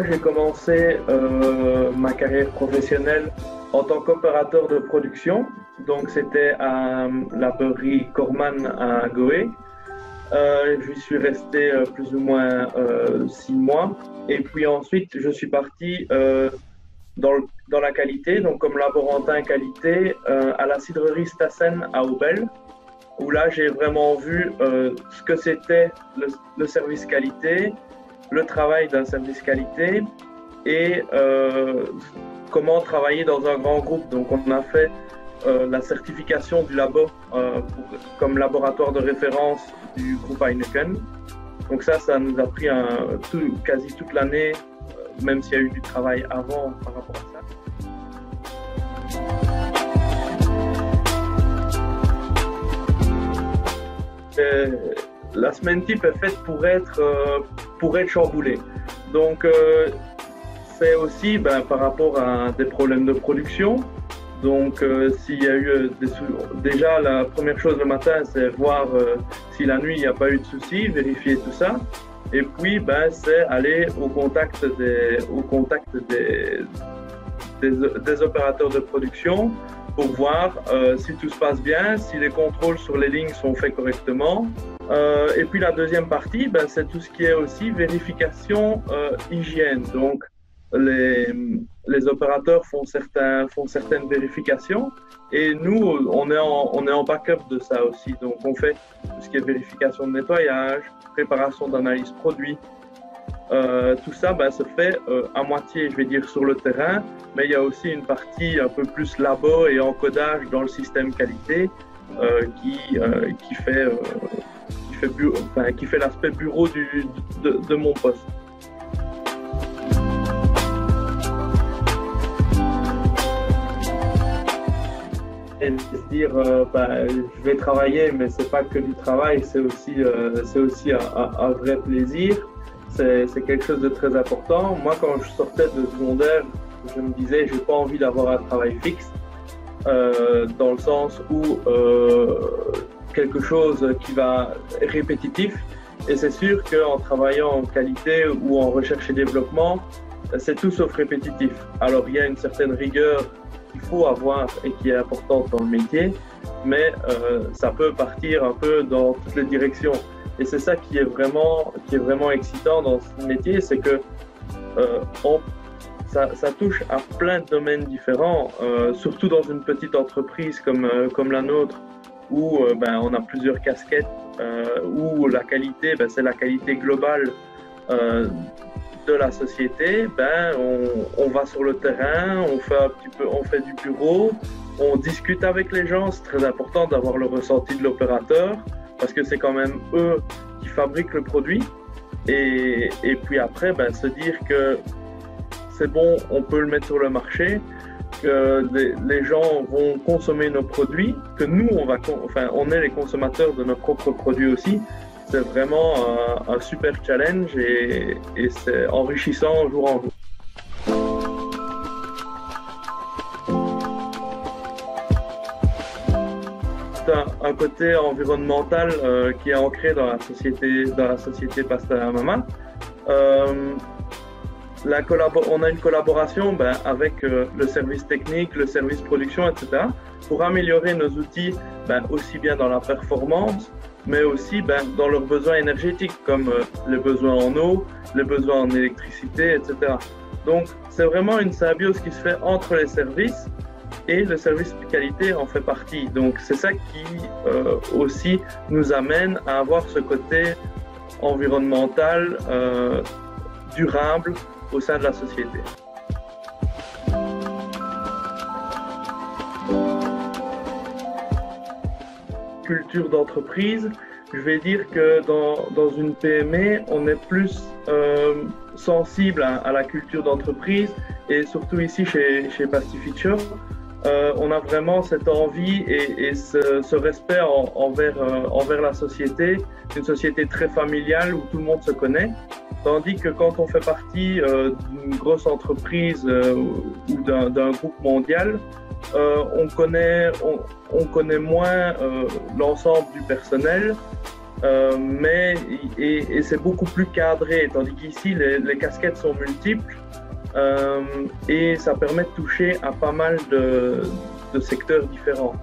moi, j'ai commencé ma carrière professionnelle en tant qu'opérateur de production. Donc, c'était à la beurrerie Corman à Goé. J'y suis resté plus ou moins 6 mois. Et puis ensuite, je suis parti dans la qualité, donc comme laborantin qualité, à la cidrerie Stassen à Aubel, où là, j'ai vraiment vu ce que c'était le service qualité, le travail d'un service qualité et comment travailler dans un grand groupe. Donc, on a fait la certification du labo comme laboratoire de référence du groupe Heineken. Donc ça nous a pris quasi toute l'année, même s'il y a eu du travail avant par rapport à ça. La semaine type est faite pour être chamboulée. Donc c'est aussi par rapport à des problèmes de production. Donc s'il y a eu déjà la première chose le matin, c'est voir si la nuit il n'y a pas eu de soucis, vérifier tout ça. Et puis c'est aller au contact des opérateurs de production pour voir si tout se passe bien, si les contrôles sur les lignes sont faits correctement. Et puis la deuxième partie, c'est tout ce qui est aussi vérification hygiène. Donc les opérateurs font certaines vérifications et nous, on est en backup de ça aussi. Donc on fait tout ce qui est vérification de nettoyage, préparation d'analyse produit. Tout ça se fait à moitié, je vais dire, sur le terrain, mais il y a aussi une partie un peu plus labo et encodage dans le système qualité qui fait l'aspect bureau de mon poste. Et se dire je vais travailler, mais c'est pas que du travail, c'est aussi un vrai plaisir. C'est quelque chose de très important. Moi, quand je sortais de secondaire, je me disais j'ai pas envie d'avoir un travail fixe, dans le sens où quelque chose qui va répétitif. Et c'est sûr qu'en travaillant en qualité ou en recherche et développement, c'est tout sauf répétitif. Alors il y a une certaine rigueur qu'il faut avoir et qui est importante dans le métier, mais ça peut partir un peu dans toutes les directions. Et c'est ça qui est vraiment excitant dans ce métier, c'est que ça touche à plein de domaines différents, surtout dans une petite entreprise comme la nôtre, où on a plusieurs casquettes, où la qualité, c'est la qualité globale de la société. On va sur le terrain, on fait du bureau, on discute avec les gens. C'est très important d'avoir le ressenti de l'opérateur parce que c'est quand même eux qui fabriquent le produit. Et puis après, se dire que c'est bon, on peut le mettre sur le marché, que les gens vont consommer nos produits, que nous, on est les consommateurs de nos propres produits aussi. C'est vraiment un super challenge et c'est enrichissant jour en jour. C'est un côté environnemental qui est ancré dans la société Pastamama. On a une collaboration avec le service technique, le service production, etc. pour améliorer nos outils aussi bien dans la performance, mais aussi dans leurs besoins énergétiques, comme les besoins en eau, les besoins en électricité, etc. Donc, c'est vraiment une symbiose qui se fait entre les services et le service de qualité en fait partie. Donc, c'est ça qui aussi nous amène à avoir ce côté environnemental, durable au sein de la société. Culture d'entreprise, je vais dire que dans une PME, on est plus sensible à la culture d'entreprise et surtout ici chez Pastificio, on a vraiment cette envie et ce respect envers la société, une société très familiale où tout le monde se connaît, tandis que quand on fait partie d'une grosse entreprise ou d'un groupe mondial, on connaît moins l'ensemble du personnel Et c'est beaucoup plus cadré, tandis qu'ici, les casquettes sont multiples et ça permet de toucher à pas mal de secteurs différents.